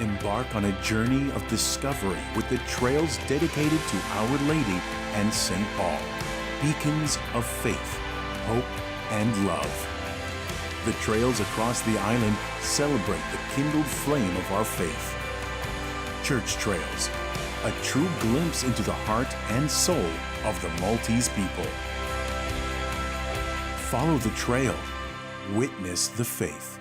Embark on a journey of discovery with the trails dedicated to Our Lady and St. Paul, beacons of faith, hope, and love. The trails across the island celebrate the kindled flame of our faith. Church Trails, a true glimpse into the heart and soul of the Maltese people. Follow the trail, witness the faith.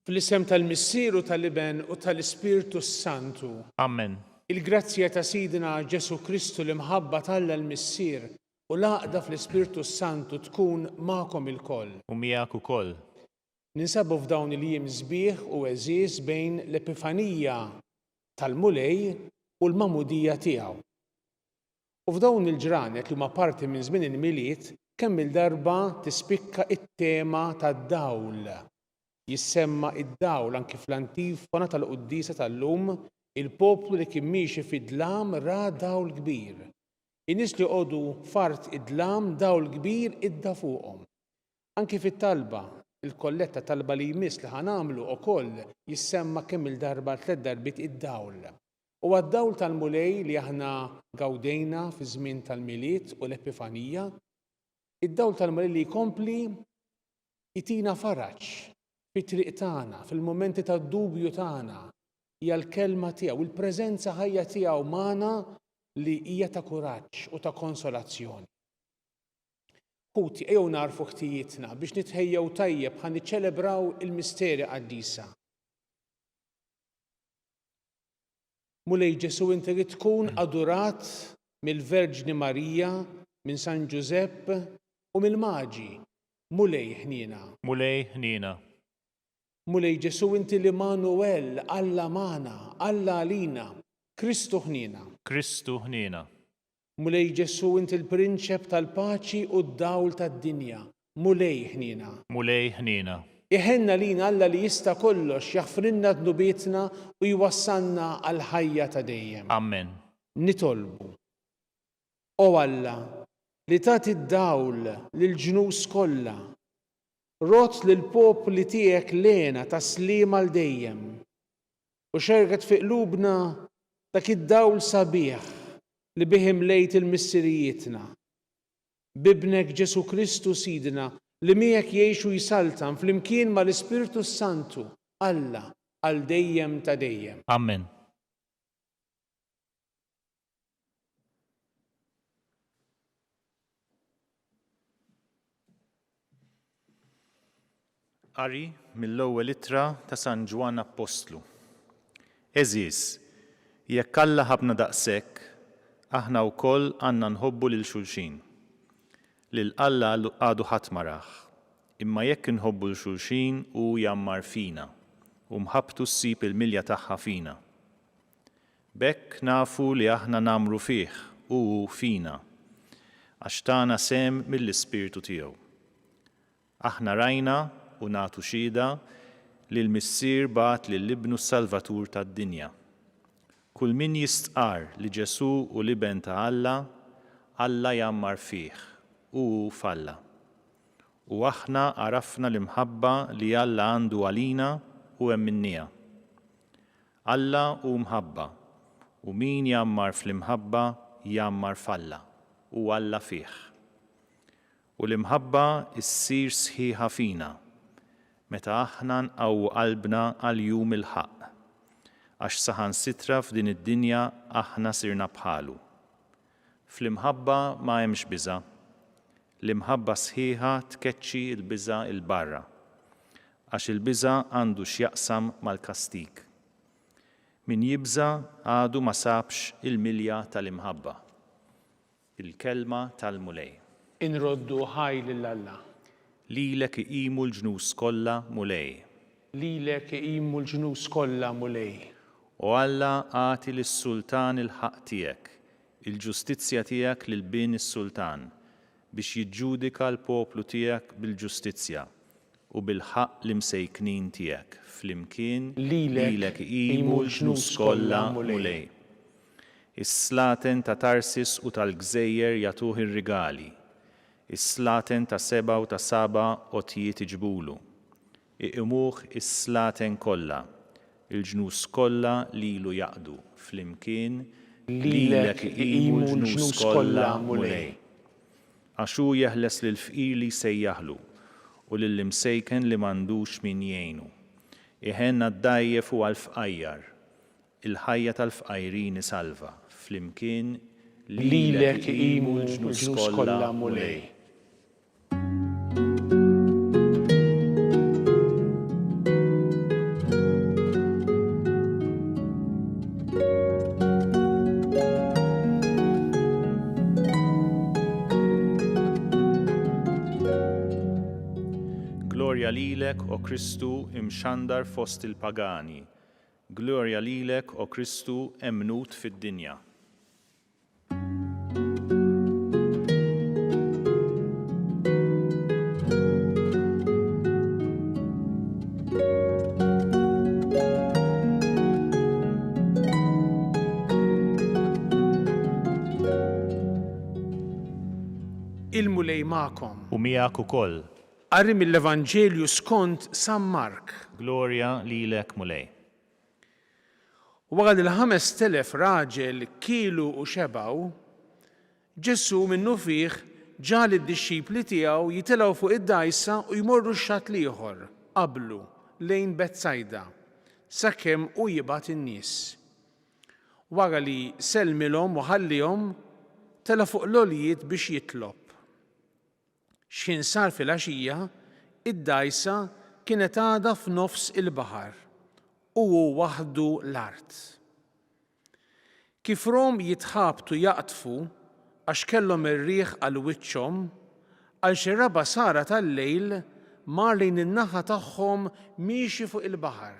Fl-isem tal-Missieru tal-Iben u tal-Ispirtu Santu. Amen. Il-grazzja ta' Sidina Ġesu Kristu li mħabba Alla l-Missier u l-għaqda fl-Ispirtu Santu tkun magħkom ilkoll. U miegħek ukoll. Ninsabu f'dawn il-jiem sbieħ u eżiż bejn l-Epifanija tal-Mulej u l-Mamudija tiegħu. U f'dawn il-ġranet li huma parti minn żmien il-miliet kemm il-darba tispikka it-tema tad-dawl. Jissemma id-dawl anki fl-antifona tal-Quddisa tal-lum, il-poplu li kien miexi fid-dlam ra dawl kbir. In-nies li qogħdu fart id-dlam dawl kbir idda fuqhom. Anki fit-talba, il-kolletta talba li jmiss li ħanamlu wkoll jissemma kemm il-darba 3 darbit id-dawl. U għad-dawl tal-Mulej li aħna gawdejna fi żmien tal-Miliet u l-Epifanija, id-dawl tal-Mulej li jkompli jitina faraġġ fit-triq tagħna, fil-momenti tad-dubju tagħna, hija l-kelma tiegħu, il-preżenza ħajja tiegħu magħna li hija ta' kuraġġ u ta' konsolazzjoni. Ħuti ejjew narfu ħtijietna biex nitħejjew tajjeb ħan niċċelebraw il-misteri qaddisa. Mulej Ġesu inti rid tkun adurat mill-Verġni Marija, minn San Giuseppe u mill-Maġi. Mulej ħnina. Mulej ħnina. Mulej Ġesu inti l-Immanuel, Alla magħna, Alla għalina, Kristu ħnina. Kristu ħnina. Mulej Ġesu inti l-Prinċep tal-paċi u d-dawl tad-dinja. Mulej ħnina. Mulej ħnina. Iħenna lina Alla li jista' kollox jaħfrinna dnubietna u jwassalna għal ħajja ta' dejjem. Amen. Nitolbu. O Alla li tagħti d-dawl lill-ġnus kollha, rot lill-popli tiegħek lena taslim għal dejjem u xerqet fi qlubna dak id-dawl sabiħ li bih imlejt il-missirijietna. Bibnek Ġesu Kristu Sidna li miegħek jgħixu jisaltan flimkien mal-Ispirtu Santu Alla għal dejjem ta' dejjem. Amen. Qari mill-ewwel ittra ta' San Ġwan Apostlu. Eżiż, jekk Alla ħabna daqshekk, aħna wkoll għandna nħobbu lil xulxin. Lil Alla għadu ħadd ma rah, imma jekk inħobbu lil xulxin hu jammar fina u mħabbtu ssib il-milja tagħha fina. B'hekk nafu li aħna namru fih u hu fina, għax tagħna sem mill-Ispirtu tiegħu. Aħna rajna u nagħtu xhieda li l-Missier bagħat lill-Ibnu s-Salvatur tad-dinja. Kull min jistqar li Ġesu u l-Iben ta' Alla, Alla jammar fih u hu f'Alla. U aħna għarafna l-imħabba li Alla għandu għalina u hemm minnija. Alla hu mħabba u min jammar fl-imħabba jammar f'Alla u Alla fih. u l-imħabba issir sħiħa fina meta aħna nqawwu qalbna għal jum il-ħaq, għax saħansitra f'din id-dinja aħna sirna bħalu. Fl-imħabba ma hemmx biża', l-imħabba sħiħa tkeċċi l-biża' il-barra, għax il-biża' għandu x'jaqsam mal-kastig. Min jibża għadu ma sabx il-milja tal-imħabba. Il-kelma tal-mulej. Inroddu ħaj lill-Alla. Lilek iqimu l-ġnus kollha mulej. Lilek iqimu l-ġnus kollha mulej. U Alla għati lis-sultan il-ħaq tiegħek, il-ġustizzja tiegħek lil bin is-sultan biex jiġġudika l-poplu tiegħek bil-ġustizzja u bil-ħaq l-imsejknin tiegħek flimkien lilek iqimu l-ġnus kollha mulej. Is-slaten ta' Tarsis u tal-Gżejjer jagħtuh ir-rigali. Is-slaten ta' Seba u ta' Saba qotjiet iġbulu. Iqimuh is-slaten kollha, il-ġnus kollha lilu jaqdu flimkien lilek iqimu l-ġnus kollha mulej. Għax hu jeħles lill-fqir li jsejjaħlu u lill-imsejken li m'għandux min jgħinu. Iħenna d-dajjef u għall-fqajjar, il-ħajja tal-fqajrin isalva flimkien lilek iqimu l-ġnus kollha mulej. Glorja lilek, o Kristu, imxandar fost il-pagani. Glorja lilek, o Kristu, emnut fid-dinja. Il-mulej ma'kom. U miegħek ukoll. Qari mill-Evanġelju skont San Mark. Glorja lilek mulej. Wara li l-5,000 raġel kielu u xebaw, Ġesu minnu fih ġal id-dixxipli tiegħu jitilgħu fuq id-dgħajsa u jmorru x-xatt ieħor qablu lejn Betsajda sakemm hu jibgħat in-nies. Wara li sellmilhom u ħallihom tela fuq l-għoljiet biex jitlob. X'kien sar fil-għaxija, id-dgħajsa kienet għadha f'nofs il-baħar u hu waħdu l-art. Kif rom jitħabtu jaqtfu għax kellhom ir-riħ għal wiċċhom, għal xi raba' sara tal-lejl mar lejn in-naħa tagħhom miexi fuq il-baħar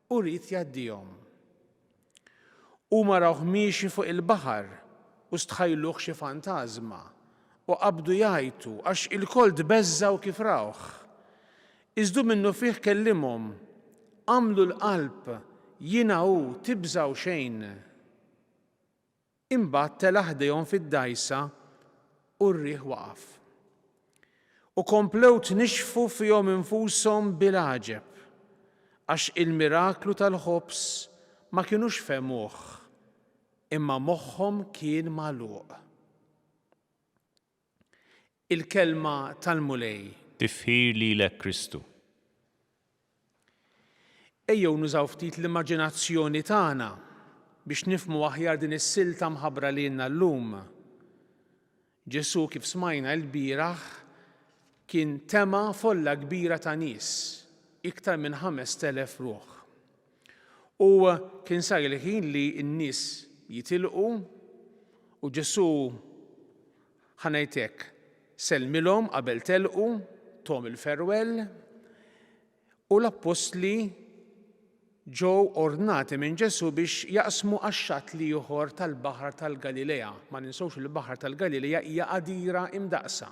u rid jgħaddihom. Huma rawh miexi fuq il-baħar u stħajluh xi fantażma u qabdu jgħidu għax il-koll tbeżżaw kif rawh. Iżdu minnu fih kellimhom, għamlu l-qalb jiena hu tibżgħu xejn. Imbagħad tela' ħdejhom fid-dgħajsa u r-riħ waqaf. U komplew tnixfu fihom infushom bil-għaġeb għax il-miraklu tal-ħobs ma kinux femuh imma moħħhom kien magħluq. Il-kelma tal-mulej. Tifħir lilek Kristu. Ejjew nużaw ftit l-immaġinazzjoni tagħna biex nifhmu aħjar din is-silta mħabbra lilna llum. Ġesu kif smajna l-bieraħ kien tema folla kbira ta' nies, iktar minn 5,000 ruħ. U kien sar il-ħin li n-nies jitilqu u Ġesu ħanajtek sellmilhom qabel telqu, tom il-ferwell u l-apostli ġew ordnati minn Ġesu biex jaqsmu għax-xatt li ieħor tal-Baħar tal-Galilea. Ma ninsewx il-Baħar tal-Galilea hija qadira imdaqsa,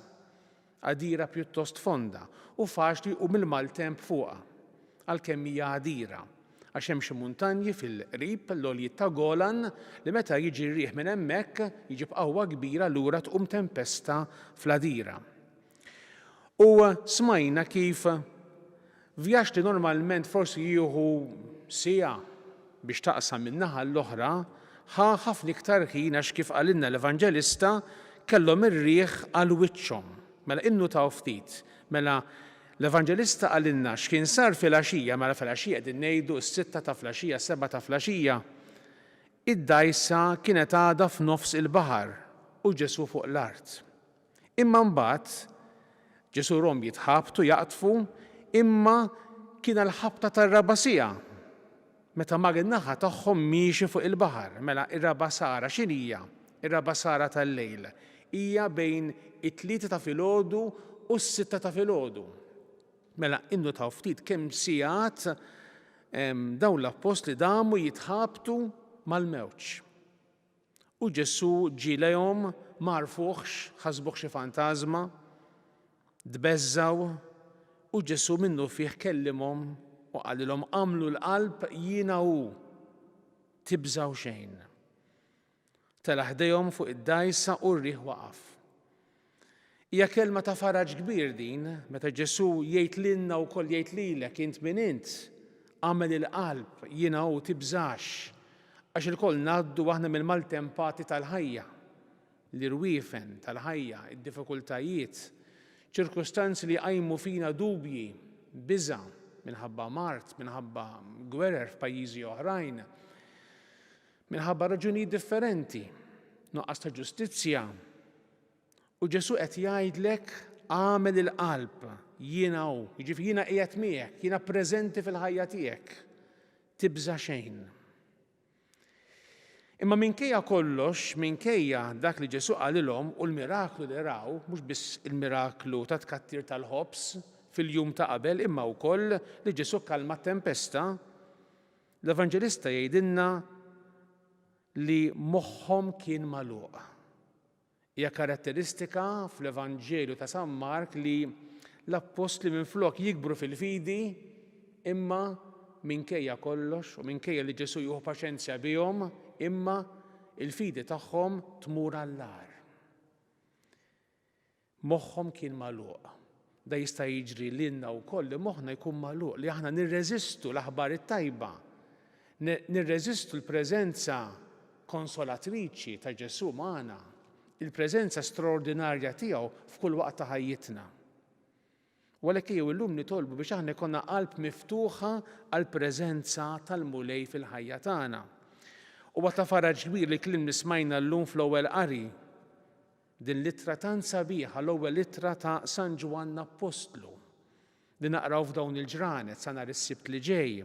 qadira pjuttost fonda u faċli u mill-maltemp fuqha għalkemm hija qadira għax hemm xi muntanji fil-qrib l-għoljiet ta' Golan li meta jiġi r-riħ minn hemmhekk jiġi b'qawwa kbira lura tqum tempesta fl-qadira. U smajna kif vjaġġ li normalment forsi jieħu siegħa biex taqsam min-naħa l-oħra ħafna iktar ħin għax kif qalilna l-Evanġelista kellhom ir-riħ għal wiċċhom Mela innu ta' ftit, mela l-Evanġelista għalinna x'kien sar fil-għaxija, mela fil-għaxija qegħdin ngħidu s-6 ta' flaxija, 7 ta' flaxija, id-dajsa kienet għadha f'nofs il-baħar u Ġesu fuq l-art. Imma mbagħad Ġesu rom jitħabtu jaqtfu, imma kien l-ħabta tar-rabasija. Meta mag-naħa tagħhom miexi fuq il-baħar, mela ir-rabasara x'inhija? Ir-rabasara tal-lejl hija bejn it-3 ta' filgħodu u s-6 ta' filgħodu. Mela innu ta' ftit kemm sigħat dawn l-apostli damu jitħabtu mal-mewġ. U Ġesu ġie lejhom marfuħx, ħasbuh xi fantażma, dbeżżaw u Ġesu minnu fih kellimhom u qalilhom għamlu l-qalb jiena hu, tibżgħu xejn. Tela' ħdejhom fuq id-dajsa u r-riħ waqaf. Hija kelma ta' faraġ kbir din, meta Ġesu jgħid lilna wkoll jgħid lilek int min int, għamel il-qalb jiena hu tibżax, għax ilkoll ngħaddu aħna mill-maltempati tal-ħajja, l-irwiefen tal-ħajja, id-diffikultajiet, ċirkustanzi li jqajmu fina dubji, biża' minħabba mart, minħabba gwerer f'pajjiżi oħrajn, minħabba raġunijiet differenti, nuqqas ta' ġustizzja. U Ġesu qed jgħidlek għamel il-qalb jiena hu, jiġifieri jiena qiegħed miegħek, jiena preżenti fil-ħajja tiegħek, tibża' xejn. Imma minkejja kollox, minkejja dak li Ġesu qalilhom u l-miraklu li raw, mhux biss il-miraklu ta' tkattir tal-ħobs fil-jum ta' qabel, imma wkoll li Ġesu kalma t-tempesta, l-Evanġelista jgħidilna li moħħhom kien magħluq. Hija karatteristika fl-Evanġelju ta' San Mark li l-apostli minflok jikbru fil-fidi, imma minkejja kollox u minkejja li Ġesu jieħu paċenzja bihom, imma il-fidi tagħhom tmur għall-għar. Moħħhom kien magħluq. Da jista' jiġri lilna wkoll li moħħna jkun magħluq, li aħna nirreżistu l-aħbar it-tajba, nirreżistu l-preżenza konsolatriċi ta' Ġesu magħna, il-preżenza straordinarja tiegħu f'kull waqt ta' ħajjitna. U għalhekk jew illum nitolbu biex aħna jkollna qalb miftuħa għall preżenza tal-mulej fil-ħajja tagħna. U ta' faraġ kbir li kliem nismajna llum fl-ewwel qari din littra tant sabiħa, l-ewwel littra ta' San Ġwann Apostlu li naqraw f'dawn il-ġranet sa nhar is-Sibt li ġej.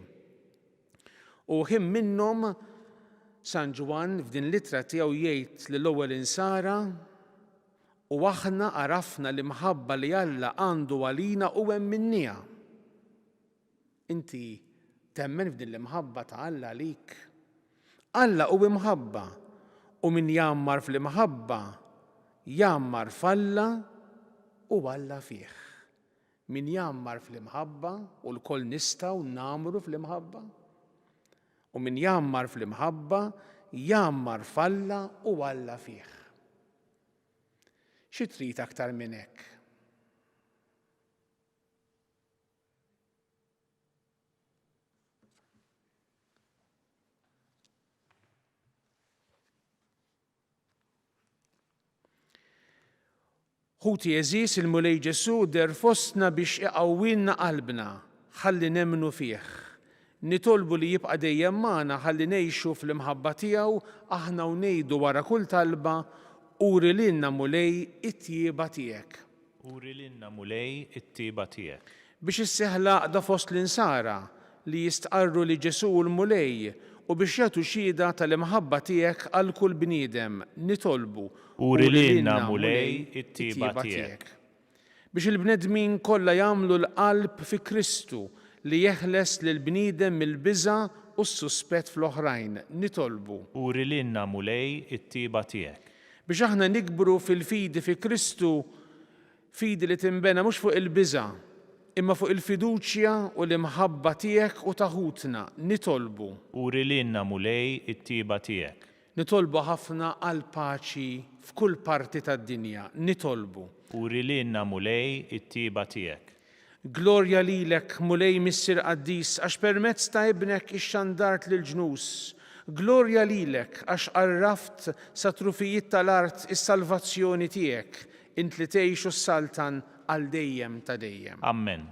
U ħin minnhom San Ġwann f'din littra tiegħu jgħid lill-ewwel insara u aħna arafna l-imħabba li Alla għandu għalina u hemm minnija. Inti temmen f'din l-imħabba ta' Alla għalik. Alla hu imħabba u min jammar fl-imħabba jammar f'Alla u Alla fih. Min jammar fl-imħabba u l-koll nistgħu nagħmlu fl-imħabba. U min jammar fl-imħabba jammar f'Alla u Alla fih. Xi trid aktar minn hekk? Ħuti eżis il-mulej Ġesu der fostna biex iqawwilna qalbna, ħalli nemmnu fih. Nitolbu li jibqa' dejjem magħna ħalli ngħixu fl-imħabba tiegħu aħna u ngħidu wara kull talba uri lilna mulej it-tjieba tiegħek. Uri lilna mulej it-tjieba tiegħek. Biex isseħħ laqda fost l-insara li jistqarru li Ġesu l-mulej u biex jagħtu xhieda tal-imħabba tiegħek għal kull bniedem nitolbu Uri lilna mulej it-tjieba tiegħek. Biex il-bnedmin kollha jagħmlu l-qalb fi Kristu li jeħles lil bniedem mill-biża' u s-suspett fl-oħrajn nitolbu. Uri lilna mulej it-tjieba tiegħek. Biex aħna nikbru fil-fidi fi Kristu, fidi li timbena mhux fuq il-biża' imma fuq il-fiduċja u l-imħabba tiegħek u taħutna nitolbu. Uri lilna mulej it-tjieba tiegħek. Nitolbu ħafna għal paċi f'kull parti tad-dinja, nitolbu. Uri lilna mulej it-tjieba tiegħek. Glorja lilek mulej Missier Qaddis għax permezz ta' ibnek ix-xandart lill-ġnus. Glorja lilek għax qarraft sa trufijiet tal-art is-salvazzjoni tiegħek, int li tgħixu s-saltan għal dejjem ta' dejjem. Amen.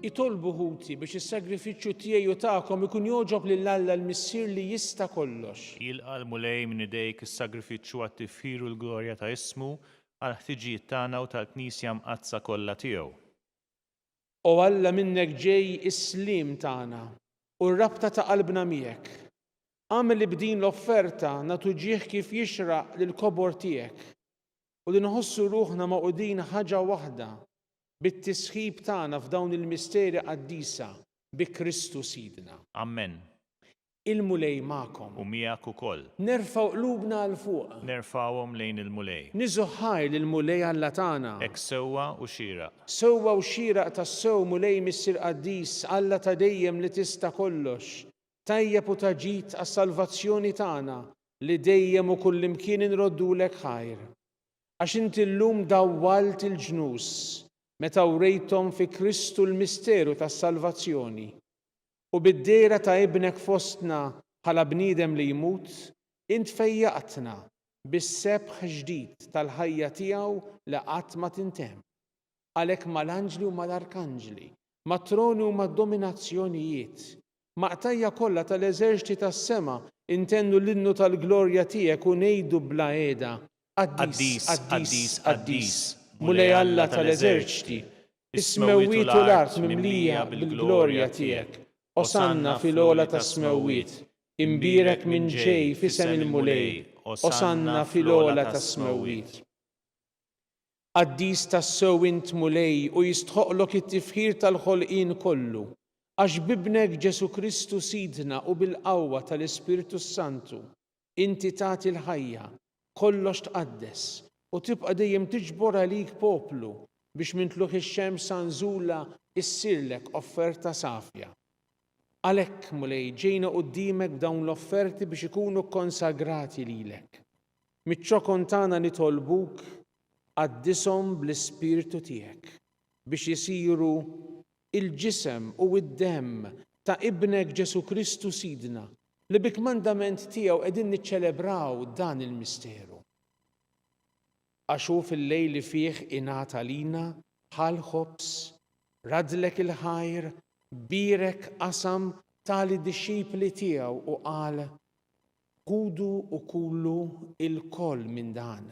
Itolbu ħuti biex is-sagrifiċċju tiegħi u tagħkom ikun jogħġob lil Alla l-Missier li jista' kollox. Jilqa' l-mulej minn idejk is-sagrifiċċju għat-tifħir u l-glorja ta' ismu għal ħtiġijiet tagħna u tal-Knisja mqazza kollha tiegħu. O Alla minnek ġej is-slim tagħna u r-rabta ta' qalbna miegħek. Għamel li b'din l-offerta nagħtu ġieħ kif jixraq lill-kobor tiegħek u li nħossu ruħna maqudin ħaġa waħda bit-tisħib tagħna f'dawn il-misteri qaddisa bi Kristu Sidna. Amen. Il-mulej magħkom. U miegħek ukoll. Nerfgħu qlubna għal fuq. Nerfgħuhom lejn il-mulej. Niżu ħajr lill-mulej Alla tagħna. Hekk sewwa u xieraq. Sewwa u xieraq tas-sew mulej Missier qaddis Alla ta' dejjem li tista' kollox. Tajjeb u taġid għas-salvazzjoni tagħna li dejjem u kullimkien inroddulek ħajr. Għax inti llum dawwalt il-ġnus meta wrejthom fi Kristu l-misteru tas-salvazzjoni u bid-dejra ta' ibnek fostna bħala bniedem li jmut, int fejjaqtna bis-sebħ ġdid tal-ħajja tiegħu li qatt ma tintemm. Għalhekk mal-anġli u mal-arkanġli, mat-troni u mad-dominazzjonijiet, maqtajja kollha tal-eżerċiti tas-sema intennu l-innu tal-glorja tiegħek u ngħidu bla qiegħda Qaddis, qaddis, qaddis. Mulej Alla tal-eżerċiti, is-smewwiet u l-art mimlija bil-glorja tiegħek. Osanna fil-ola ta' smewwiet, imbirek minn ġej f'isem il-mulej, osanna fil-ola ta' smewwiet. Qaddis tas-sew int mulej u jistħoqlok it-tifħir tal-ħolqien kollu, għax bibnek Ġesu Kristu Sidna u bil-qawwa tal-Ispiritu Santu, inti tagħti l-ħajja, kollox tqaddes u tibqa' dejjem tiġbor għalik poplu biex minn tluħ ix-xemс sanżula issirlek offerta safja. Għalhekk mulej ġejna quddiemek b'dawn l-offerti biex ikunu konsagrati lilek. Miċ-ċokon tagħna nitolbuk qaddishom bl-Ispiritu tiegħek biex isiru il-ġisem u d-demm ta' ibnek Ġesu Kristu Sidna li bik-mandament tiegħu qegħdin niċċelebraw dan il-misteru. Għaxu fil-lejl li fih ingħata lina bħal ħobs, radlek il-ħajr, birek qasam tali dixxipli tiegħu u qal ħudu u kullu il-koll minn dan.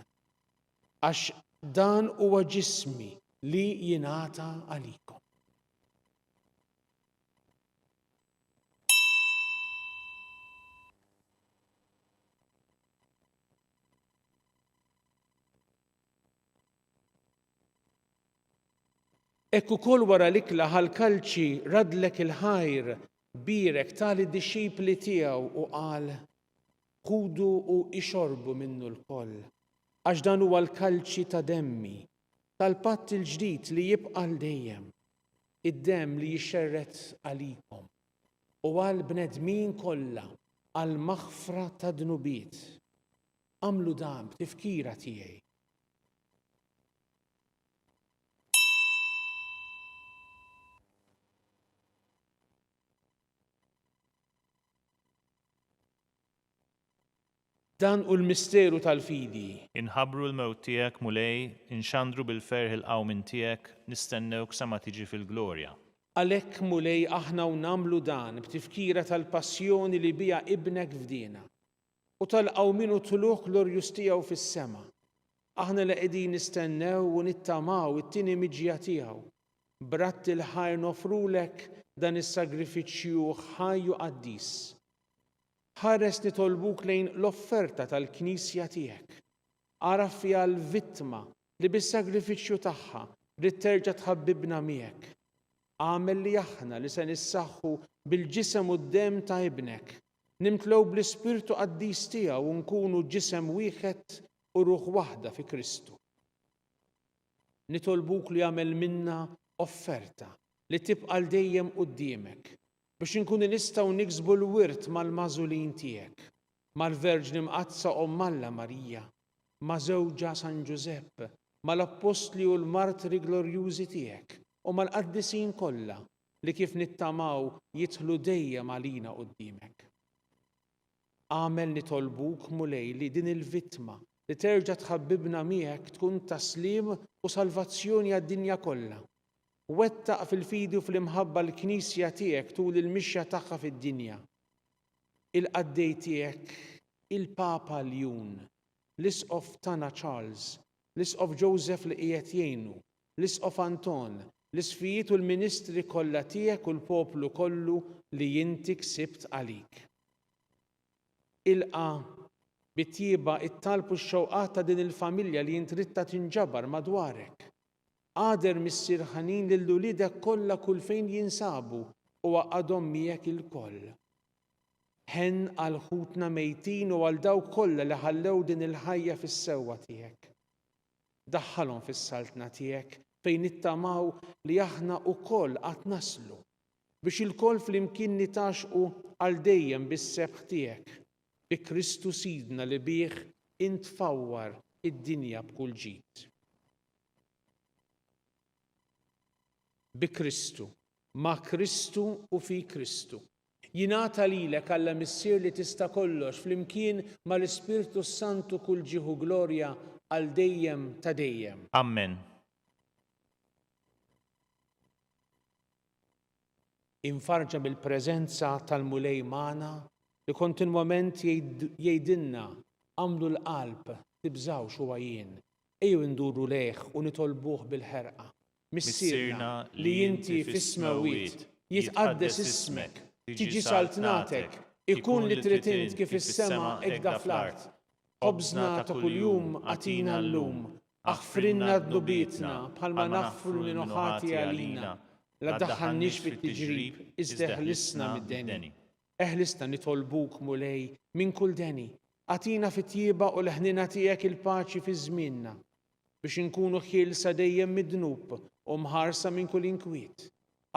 Għax dan huwa ġismi li jingħata għalikom. Ekku kol wara l-ikla ħal-kalċi radlek il-ħajr birek tali dixxipli tiegħu u qal ħudu u ixorbu minnu l-koll. Għax dan huwa l-kalċi ta' demmi tal-patt il-ġdid li jibqa' l-dejjem, id-demm li jixxerret għalikom u għal bnedmin kollha għal maħfra ta' dnubiet. Għamlu dan b'tifkira tiegħi. Dan u l-misteru tal-fidi. Inħabbru l-mewt tiegħek mulej, inxandru bil-ferħ il-qawmin tiegħek, nistennewk sa ma tiġi fil-glorja. Għalhekk mulej aħna u nagħmlu dan b'tifkira tal-passjoni li biha ibnek fdina u tal-qawmin u tluq glorjus tiegħu fis-sema. Aħna li qegħdin nistennew u nittamaw it-tieni miġja tiegħu. Bratt il-ħajr nofrulek dan is-sagrifiċċju ħaj u qaddis. Ħares nitolbuk lejn l-offerta tal-Knisja tiegħek. Araf fiha l-vittma li bis-sagrifiċċju tagħha rid terġa' tħabbibna miegħek. Għamel li aħna li se nissaħħu bil-ġisem u d-dem ta' ibnek, nimtlew bl-Ispirtu Qaddis tiegħu u nkunu ġisem wieħed u ruħ waħda fi Kristu. Nitolbuk li għamel minna offerta li tibqa' l dejjem quddiemek biex inkunu nistgħu niksbu l-wirt mal-mażulin tiegħek, mal-Verġni Mqazza Omm Alla Marija, ma' żewġa San Giuseppe, mal-Apostli u l-Martri glorjużi tiegħek u mal-qaddisin kollha li kif nittamaw jidħlu dejjem għalina quddiemek. Għamel nitolbuk mulej li din il-vittma li terġa' tħabbibna miegħek tkun taslim u salvazzjoni għad-dinja kollha. Wettaq fil-fidi u fl-imħabba l-Knisja tiegħek tul il-mixja tagħha fid-dinja. Il-qaddej tiegħek, il-Papa Ljun, l-Isqof tana Charles, l-Isqof Joseph li qiegħed jgħinu, l-Isqof Anton, l-isfijiet u l-ministri kollha tiegħek u l-poplu kollu li inti ksibt għalik. Ilqa bit-tjieba it-talb u x-xewqat ta' din il-familja li int ridta tinġabar madwarek. Għader mis-sirħanin lill-ulidek kollha kull fejn jinsabu u għaqadhom miegħek il-koll. Ħen għal ħutna mejtin u għal dawk kollha li ħallew din il-ħajja fis-sewwa tiegħek. Daħħalhom fis-saltna tiegħek fejn nittamaw li aħna wkoll qatt naslu biex il-koll flimkien nitaxqu għal dejjem bis-sebħ tiegħek bi Kristu Sidna li bih int tfawwar id-dinja b'kull ġid. Bi Kristu, ma' Kristu u fi Kristu. Jingħata lilek Alla missier li tista' kollox flimkien mal-Ispirtu Santu kull ġieħu glorja għal dejjem ta' dejjem. Amen. Infarġa bil-preżenza tal-mulej magħna li kontinwament jgħidilna għamlu l-qalb tibżawx huwa jien. Ejjew induru lejh u nitolbuh bil-ħerqa. Missierna li inti fis-smawiet jitqaddes ismek, tiġi saltnatek, ikun li trid int kif is-sema hekk da fl-art. Ħobżna ta' kuljum għatina llum, aħfrinna d-dubietna bħalma naħfru li noħati għalina. La ddaħħalniex fit-tiġrib, iżda eħlisna mid-deni. Eħlisna nitolbuk mulej minn kull deni. Għatina fit-tjieba u l-ħnina tiegħek il-paċi fi żmienna biex inkunu ħielsa dejjem mid-dnub u mħarsa minn kull inkwiet.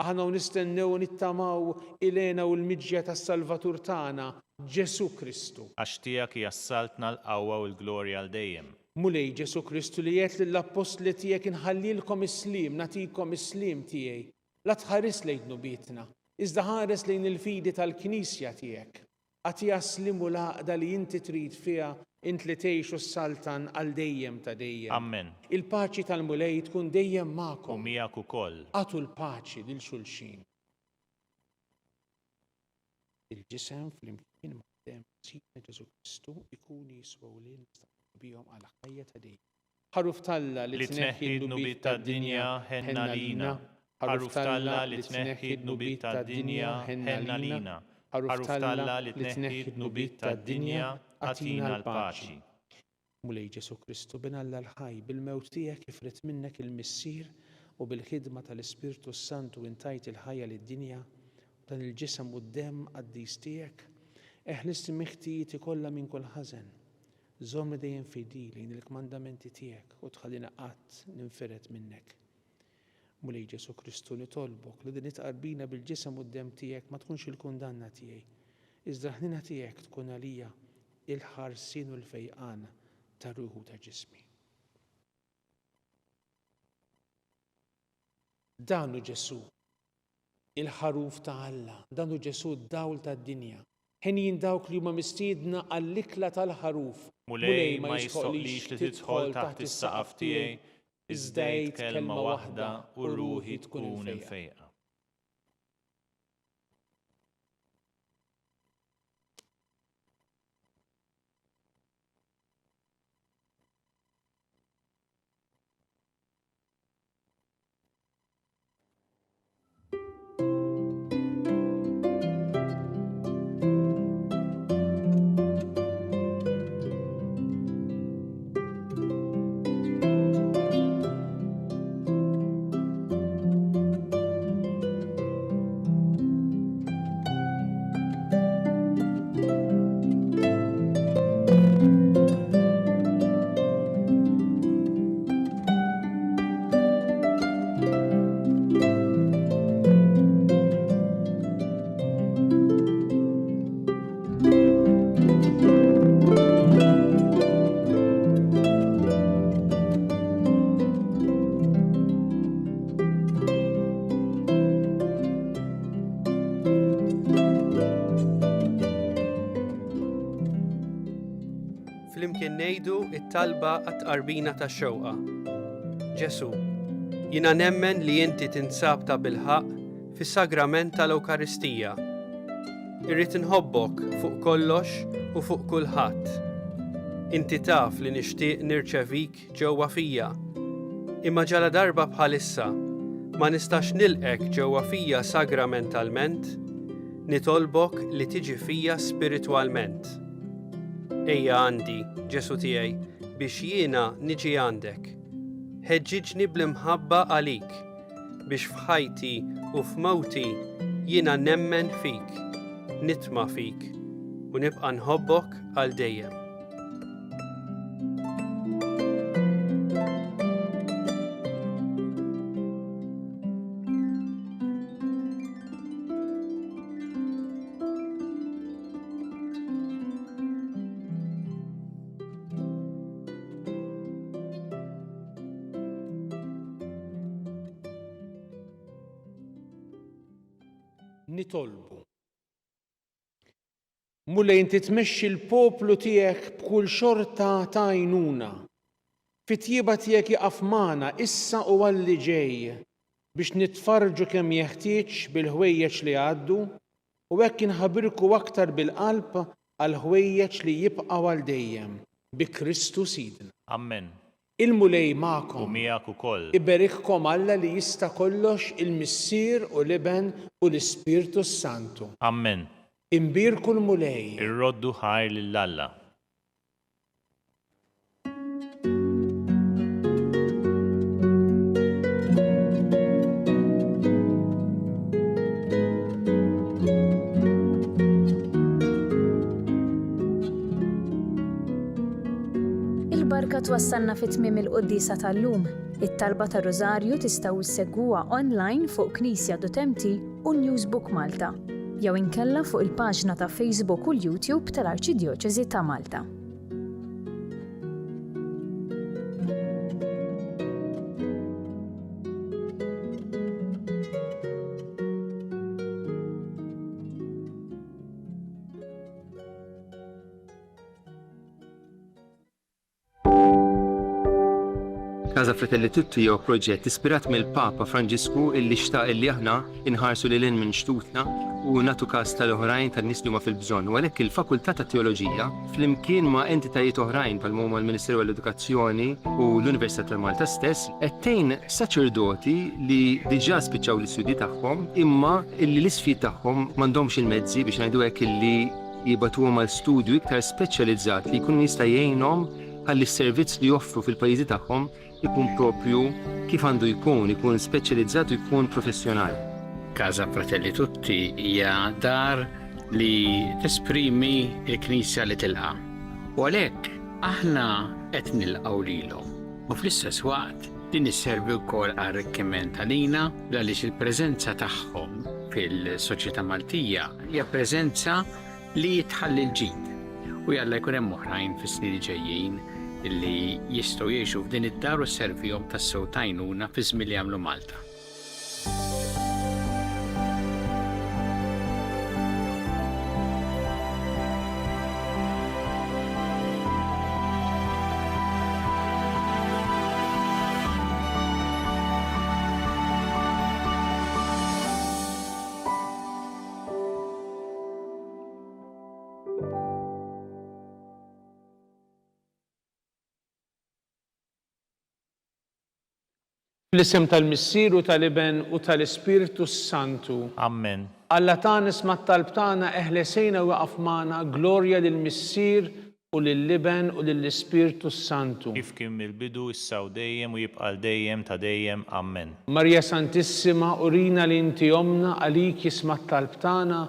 Aħna nistennew u nittamaw ilena u l-miġja tas-Salvatur tagħna Ġesu Kristu. Għax tiegħek hija s-saltna l-qawwa u l-glorja għal dejjem. Mulej Ġesu Kristu li jgħid lill-Apostli tiegħek inħallilkom is-slim, nagħtikom is-slim tiegħi. La tħares lejn nubietna, iżda ħares lejn il-fidi tal-Knisja tiegħek. Għatija slim u laqda li inti trid fiha int li tgħixu s-saltan għal dejjem ta' dejjem. Amen. Il-paċi tal-mulej tkun dejjem magħkom. U miegħek ukoll. Għatu l-paċi lil xulxin. Il-ġisem fl-imkien ma' Sidna Ġesu Kristu ikun jiswew lil bihom għal ħajja ta' dejjem. Ħaruf Talla li tneħħi d-nubiet tad-dinja ħenna lina. Ħaruf Talla li tneħħi d-nubiet tad-dinja ħenna lina. Ħaruf Talla li tneħħi d-nubiet tad-dinja għatina l-paċi. Mulej Ġesu Kristu bin Alla l-ħaj bil-mewt tiegħek ifret minnek il-missier u bil-ħidma tal-Ispirtu Santu intajt il-ħajja lid-dinja dan il-ġisem u d-dem qaddis tiegħek eħlis miħtijiet kollha minn kull ħażen. Żomm dejjem fidili il-kmandamenti tiegħek u tħallina qatt ninferet minnek. Mulej Ġesu Kristu nitolbok li din itqarbina bil-ġisem u d-dem tiegħek ma tkunx il-kundanna tiegħi. Iżda ħnina tiegħek tkun għalija il-ħarsin u l-fejqan ta' ruħu ta' ġismi. Danu Ġesu il-ħaruf ta' Alla, danu Ġesu d-dawl tad-dinja, ħinin dawk li huma mistiedna għall-ikla tal-ħaruf. Mulej ma jistoqlix li tidħol taħt is-saqaf tiegħi, iżda jgħid kelma waħda u ruħi tkun imfejqa. Flimkien ngħidu t-talba għat-tqarbina tax-xewqa. Ġesu, jiena nemmen li inti tinsab ta' bilħaq fis-sagrament tal-Ewkaristija. Irrid inħobbok fuq kollox u fuq kulħadd. Inti taf li nixtieq nirċevik ġewwa fija. Imma ġala darba bħalissa ma nistax nilqek ġewwa fija sagramentalment, nitolbok li tiġi fija spiritwalment. Ejja għandi, Ġesu tiegħi, biex jiena niġi għandek. Ħeġġiġni bl-imħabba għalik, biex f'ħajti u f'mawti jiena nemmen fik, nitma' fik u nibqa' nħobbok għal dejjem. Nitolbu. Mulej inti tmexxi l-poplu tiegħek b'kull xorta ta' għajnuna. Fit-tjieba tiegħek jaqaf magħna issa u għalli ġej biex nitfarġu kemm jeħtieġ bil-ħwejjeġ li għaddu u hekk inħabbirku aktar bil-qalb għal ħwejjeġ li jibqgħu għal dejjem bi Kristu Sidna. Amen. Il-mulej U magħkom. miegħek ukoll. Iberikkom Alla li jista' kollox il-Missier u l-Iben u l-Ispirtu Santu. Amen. Imbirku l-mulej. Irroddu ħajr lill-Alla. Il-barka twassalna fit-tmiem il-Qudiesa tal-lum. It-talba ta' Rożarju tistgħu issegwuha online fuq Knisja.mt u Newsbook Malta, jew inkella fuq il-paġna ta' Facebook u l-YouTube tal-Arċidjoċeżi ta' Malta. Casa Fratelli Tutti jew proġett ispirat mill-Papa Franġisku illi xtaq illi aħna inħarsu lil minn xtutna u nagħtu każ tal-oħrajn tan-nies li huma fil-bżonn. U għalhekk il-Fakultà tat-Teoloġija flimkien ma' entitajiet oħrajn bħal huma l-Ministeru għall-Edukazzjoni u l-Università ta' Malta stess qed tgħin saċerdoti li diġà spiċċaw l-istudji tagħhom imma illi l-isfid tagħhom m'għandhomx il-mezzi biex ngħidu hekk illi jibatuhom għal studju iktar speċjalizzat li jkun jista' jgħinhom ħalli s-servizz li joffru fil-pajjiżi tagħhom ikun propju kif għandu ikun speċjalizzat u jkun professjonali. Casa Fratelli Tutti hija dar li tesprimi l-Knisja li tilqa'. U għalhekk aħna qed nilqgħu lilhom. U fl-istess waqt din isservi wkoll għar-arricchiment għalina għaliex il-preżenza tagħhom fil-soċjetà Maltija hija preżenza li tħalli l-ġid. U jalla jkun hemm oħrajn fis-snin ġejjin illi jistgħu jgħixu f'din id-dar u sservihom tas-sew tajnuna fi żmien li jagħmlu Malta. Fl-isem tal-Missier u tal-Iben u tal-Ispiritu Santu. Amen. Alla tagħna isma' t-talb tagħna eħlesejna waqaf magħna glorja lill-Missier u lill-Iben u lill-Ispiritu Santu. Kif kien mill-bidu issa u dejjem u jibqa' dejjem ta' dejjem. Amen. Marja Santissima, urina li inti omna għalik jisma' t-talb tagħna,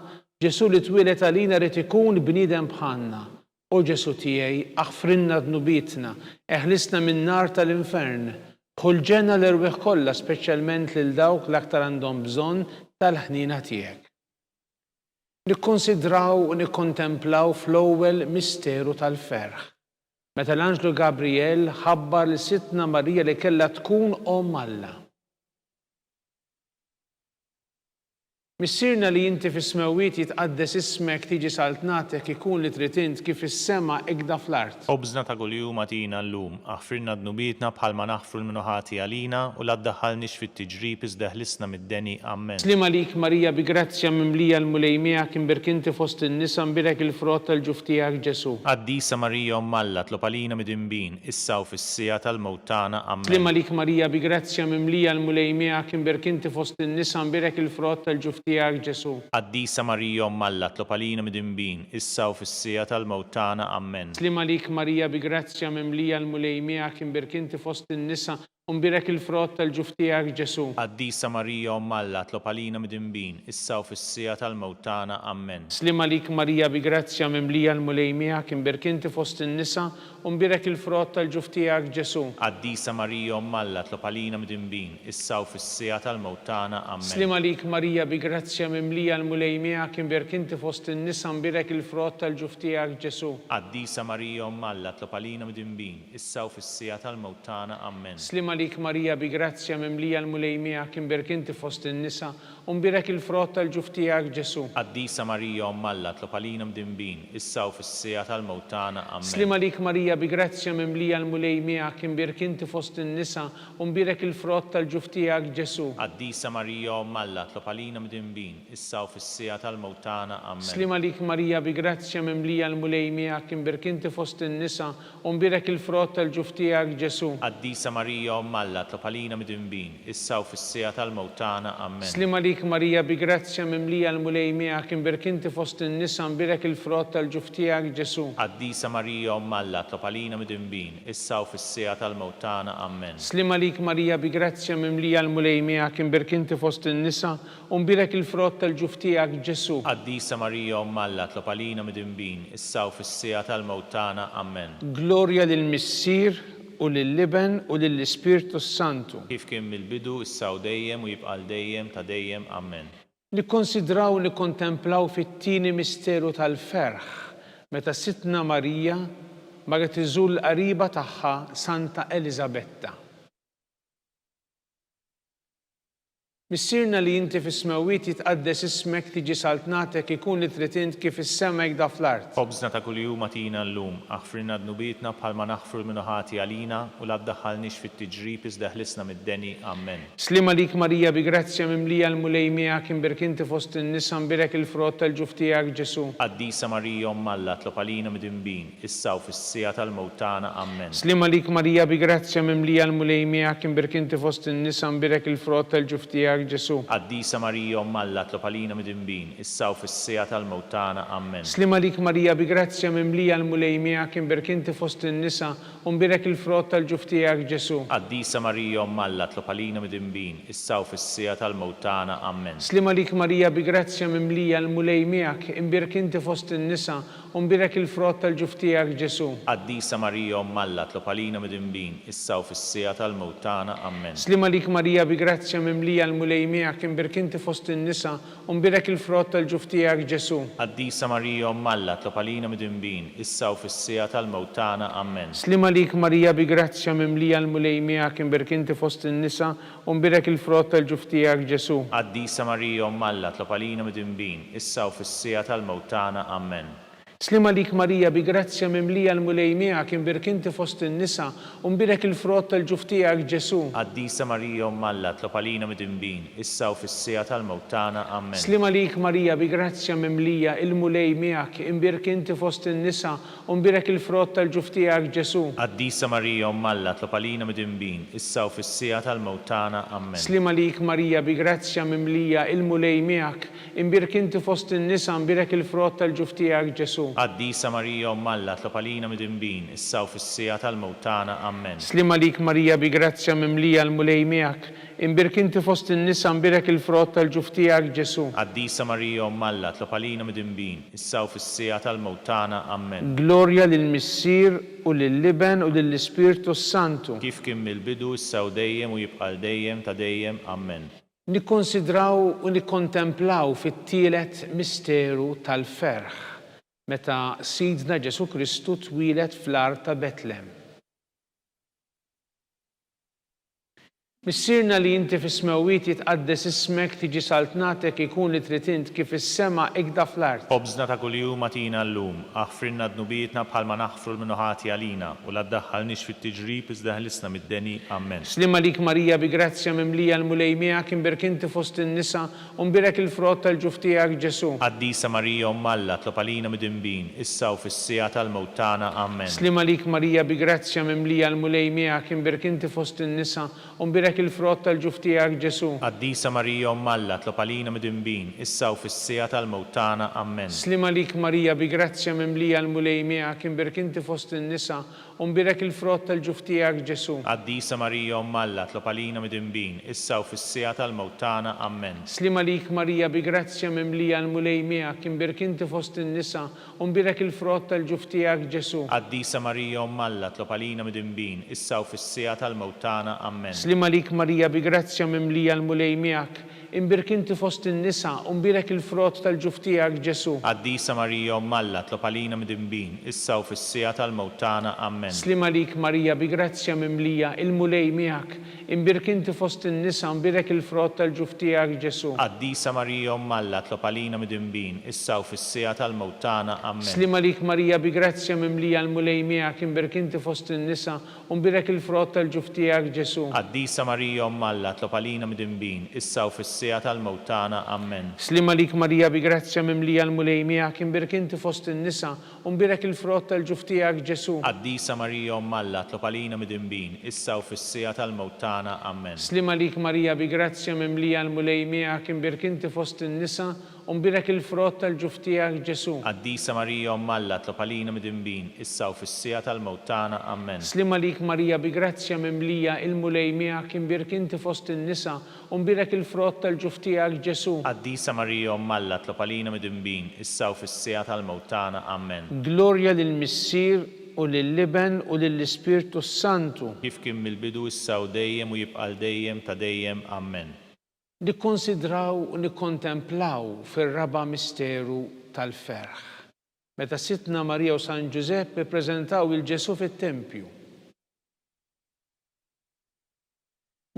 Ġesu li twilet għalina rid ikun bniedem bħalna. O Ġesu tiegħi, aħfrinna dnubitna, eħlisna min-nar tal-infern, ħulġenna l-irwieħ kollha, speċjalment lil dawk l-aktar għandhom bżonn tal-ħnina tiegħek. Nikkonsidraw u nikkontemplaw fl-ewwel misteru tal-ferħ. Meta l-Anġlu Gabriel ħabbar li Sittna Marija li kellha tkun Omm Alla. Missierna li inti fis-smewwiet jitqaddes ismek tiġi saltnatek ikun li trid int kif is-sema ikda fl-art. Obżna ta' kuljum għatina llum, aħfirna dnubietna bħalma naħfru l-minuħati għalina u la ddaħħalniex fit-tiġrib iżda ħlisna mid-deni. Amen. Slima lik Marija bi grazzja mimlija l-mulejmija kien berkinti fost in-nisa mbirek il-frott tal-ġuf tiegħek Ġesu. Qaddisa Marija Omm Alla, tlob għalina mid-imbin, issa u fis-sija tal-mewt tagħna. Amen. Slima lik Marija bi grazzja mimlija l-mulejmija kien berkinti fost in-nisa mbirek il-frott tal-ġuf tiegħek Ġesu. Qaddisa Marija Omm Alla, tlob għalina mid-imbin, issa u fis-sija tal-mewt tagħna. Amen. Slima lik Marija bi grazzja mimlija l-mulejmija kien berkinti fost in-nisa mbirek il-frott tal-ġuf tiegħek Ġesu. Qaddisa Marija Omm Alla, tlob għalina mid-imbin, issa u fis-sija tal-mewt tagħna. Amen. Slima lik Marija bi grazzja mimlija l-mulejmija kien berkinti fost in-nisa mbirek il-frott tal-ġuf tiegħek Ġesu. Qaddisa Marija Omm Alla, tlob għalina mid-imbin, issa u fis-sija tal-mewt tagħna. Amen. Slima lik Marija bi grazzja mimlija l-mulejmija kien berkinti fost in-nisa mbirek il-frott tal-ġuf tiegħek Ġesu. Qaddisa Marija Omm Alla, tlob għalina mid-imbin, issa u fis-sija tal-mewt tagħna. Amen. Slima lik Marija bi grazzja mimlija l-mulejmija kien berkinti fost in-nisa mbirek il-frott tal-ġuf tiegħek Ġesu. Qaddisa Marija Omm Alla, tlob għalina mid-imbin, issa u fis-sija tal-mewt tagħna. Amen. Slima lik Marija bi grazzja mimlija l-mulejmija kien berkinti fost in-nisa mbirek il-frott tal-ġuf tiegħek Ġesu. Qaddisa Marija Omm Alla, tlob għalina mid-imbin, issa u fis-sija tal-mewt tagħna. Amen. Slima lik Marija bi grazzja mimlija l-mulejmija kien berkinti fost in-nisa mbirek il-frott tal-ġuf tiegħek Ġesu. Qaddisa Marija Omm Alla, tlob għalina mid-imbin, issa u fis-sija tal-mewt tagħna. Amen. Slima lik Marija bi grazzja mimlija l-mulejmija kien berkinti fost in-nisa mbirek il-frott tal-ġuf tiegħek Ġesu. Qaddisa Marija Omm Alla, tlob għalina mid-imbin, issa u fis-sija tal-mewt tagħna. Amen. Slima lik Marija bi grazzja mimlija l-mulejmija kien berkinti fost in-nisa mbirek il-frott tal-ġuf tiegħek Ġesu. Qaddisa Marija Omm Alla, tlob għalina mid-imbin, issa u fis-sija tal-mewt tagħna. Amen. Glorja lill-Missier u lill-Iben u lill-Ispiritu Santu. Kif kien mill-bidu issa u dejjem u jibqa' dejjem ta' dejjem. Amen. Nikkonsidraw u nikkontemplaw fit-tieni misteru tal-ferħ meta Sittna Marija marret iżur l-qariba tagħha Santa Elisabetta. Missierna li inti fis-smewwiet jitqaddes ismek tiġi saltnatek ikun li trid int kif is-sema ikda fl-art. Obżna ta' kuljum għatina llum, aħfirna dnubietna bħalma naħfru l-minuħati għalina u la ddaħħalniex fit-tiġrib iżda ħlisna mid-deni. Amen. Slima lik Marija bi grazzja mimlija l-mulejmija kien berkinti fost in-nisa mbirek il-frott tal-ġuf tiegħek Ġesu. Qaddisa Marija Omm Alla, tlob għalina mid-imbin, issa u fis-sija tal-mewt tagħna. Amen. Slima lik Marija bi grazzja mimlija l-mulejmija kien berkinti fost in-nisa mbirek il-frott tal-ġuf tiegħek Ġesu. Qaddisa Marija Omm Alla, tlob għalina mid-imbin, issa u fis-sija tal-mewt tagħna. Amen. Slima lik Marija bi grazzja mimlija l-mulejmija kien berkinti fost in-nisa mbirek il-frott tal-ġuf tiegħek Ġesu. Qaddisa Marija Omm Alla, tlob għalina mid-imbin, issa u fis-sija tal-mewt tagħna. Amen. Slima lik Marija bi grazzja mimlija l-mulejmija kien berkinti fost in-nisa mbirek il-frott tal-ġuf tiegħek Ġesu. Qaddisa Marija Omm Alla, tlob għalina mid-imbin, issa u fis-sija tal-mewt tagħna. Amen. Slima lik Marija bi grazzja mimlija l-mulejmija kien berkinti fost in-nisa mbirek il-frott tal-ġuf tiegħek Ġesu. Qaddisa Marija Omm Alla, tlob għalina mid-imbin, issa u fis-sija tal-mewt tagħna. Amen. Slima lik Marija bi grazzja mimlija l-mulejmija kien berkinti fost in-nisa mbirek il-frott tal-ġuf tiegħek Ġesu. Qaddisa Marija Omm Alla, tlob għalina mid-imbin, issa u fis-sija tal-mewt tagħna. Amen. Slima lik Marija bi grazzja mimlija l-mulej miegħek imbirk inti fost in-nisa u mbirek il-frott tal-ġuf tiegħek Ġesu. Qaddisa Marija Umm Alla, tlob għalina midinbin, issa u fis-sija tal-mewt tagħna. Amen. Slima lik Marija bi grazzja mimlija il-mulej miegħek imbirk inti fost in-nisa u mbirek il-frott tal-ġuf tiegħek Ġesu. Qaddisa Marija Umm Alla, tlob għalina midinbin, issa u fis-sija tal-mewt tagħna. Amen. Slima lik Marija bi grazzja mimlija il-mulej miegħek imbirk inti fost in-nisa mbirek il-frott tal-ġuf tiegħek Ġesu. Qaddisa Marija Umm Alla, tlob għalina midinbin, issa u fis-sija tal-mewt tagħna. Amen. Slima lik Marija bi grazzja mimlija l-mulej miegħek imbirk inti fost in-nisa mbirek il-frott tal-ġuf tiegħek Ġesu. Qaddisa Marija Umm Alla, tlob għalina midinbin, issa u fis-sija tal-mewt tagħna. Amen. Glorja lill-Missier u lill-Liben u lill-Ispirtu Santu. Kif kien mill-bidu, issa u dejjem u jibqa' dejjem ta' dejjem. Amen. Nikkonsidraw u nikkontemplaw fit-tielet misteru tal-ferħ meta Sidna Ġesu Kristu twieled fl-art ta' Betlem. Missierna li inti fis-smewwiet jitqaddes ismek tiġi saltnatek ikun li trid int kif is-sema ikda fl-art. Ħobżna ta' kuljum atina llum, aħfrilna dnubietna bħalma naħfru l-minuħati għalina u la ddaħħalniex fit-tiġrib iżda ħlisna mid-deni. Amen. Slima lik Marija bi grazzja mimlija l-mulej miegħek imbirk inti fost in-nisa u mbirek il-frott tal-ġuf tiegħek Ġesu. Qaddisa Marija Umm Alla, tlob għalina midinbin, issa u fis-sija tal-mewt tagħna. Amen. Slima lik Marija bi grazzja mimlija l-mulej miegħek imbirk inti fost in-nisa u mbirek il-frott tal-ġuf tiegħek Ġesu. Qaddisa Marija Umm Alla, tlob għalina midinbin, issa u fis-sija tal-mewt tagħna. Amen. Slima lik Marija bi grazzja mimlija l-mulej miegħek imbirk inti fost in-nisa u mbirek il-frott tal-ġuf tiegħek Ġesu. Qaddisa Marija Umm Alla, tlob għalina midinbin, issa u fis-sija tal-mewt tagħna. Amen. Slima lik Marija bi grazzja mimlija l-mulej miegħek imbirk inti fost in-nisa u mbirek il-frott tal-ġuf tiegħek Ġesu. Qaddisa Marija Umm Alla, tlob għalina midinbin, issa u fis-sija tal-mewt tagħna. Amen. Slima lik Marija bi grazzja mimlija l-mulej miegħek imbirk inti fost in-nisa u mbirek il-frott tal-ġuf tiegħek Ġesu. Qaddisa Marija Umm Alla, tlob għalina midinbin, issa u fis-sija tal-mewt tagħna. Amen. Slima lik Marija bi grazzja mimlija il-mulej miegħek imbirk inti fost in-nisa u mbirek il-frott tal-ġuf tiegħek Ġesu. Qaddisa Marija Umm Alla, tlob għalina midinbin, issa u fis-sija tal-mewt tagħna. Amen. Slima lik Marija bi grazzja mimlija l-mulej miegħek imbirk inti fost in-nisa u mbirek il-frott tal-ġuf tiegħek Ġesu. Qaddisa Marija Umm Alla, tlob għalina midinbin, issa u fis-sija tal-mewt tagħna. Amen. Slima lik Marija bi grazzja mimlija l-mulej miegħek imbirk inti fost in-nisa u mbirek il-frott tal-ġuf tiegħek Ġesu. Qaddisa Marija Umm Alla, tlob għalina midinbin, issa u fis-sija tal-mewt tagħna. Amen. Slima lik Marija bi grazzja mimlija l-mulej miegħek imbirk inti fost in-nisa u mbirek il-frott tal-ġuf tiegħek Ġesu. Qaddisa Marija Umm Alla, tlob għalina midinbin, issa u fis-sija tal-mewt tagħna. Amen. Slima lik Marija bi grazzja mimlija il-mulej miegħek imbirk inti fost in-nisa u mbirek il-frott tal-ġuf tiegħek Ġesu. Qaddisa Marija Umm Alla, tlob għalina midinbin, issa u fis-sija tal-mewt tagħna. Amen. Glorja lill-Missier u lill-Liben u lill-Ispirtu Santu. Kif kien mill-bidu, issa u dejjem u jibqa' dejjem ta' dejjem. Amen. Nikkonsidraw u nikkontemplaw fir-raba' misteru tal-ferħ meta Sittna Marija u San Giuseppe ppreżentaw il-Ġesu fit-Tempju.